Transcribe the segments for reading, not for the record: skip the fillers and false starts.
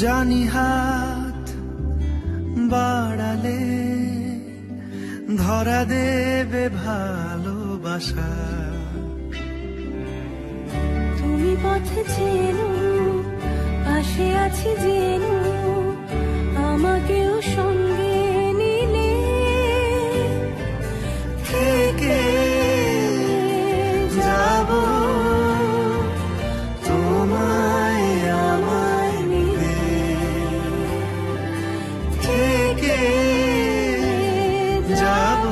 জানি হাত বাড়ালে ধরা দেবে ভালোবাসা। তুমি পথে চেনো, পাশে আছি জেনো, আমাকেও সঙ্গে নিলে থেকে যাব তোমায় আমায় মিলে, থেকে যাব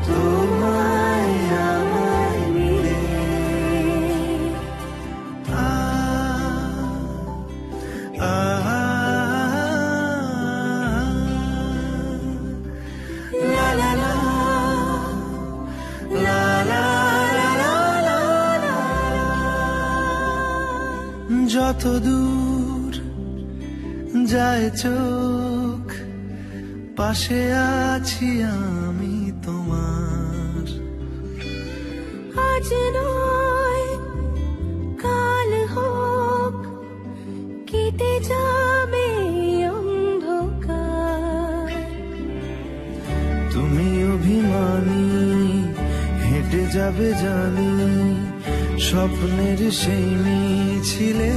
তোমায় আমায় মিলে। আ আ লা লা লা লা লা লা লা লা। যত দূর যায় চোখ, পাশে আছি আমি তোমার। আজ নয় কাল হোক, কেটে যাবে অন্ধকার। তুমি অভিমানী হেঁটে যাবে জানি, স্বপ্নের সেই মিছিলে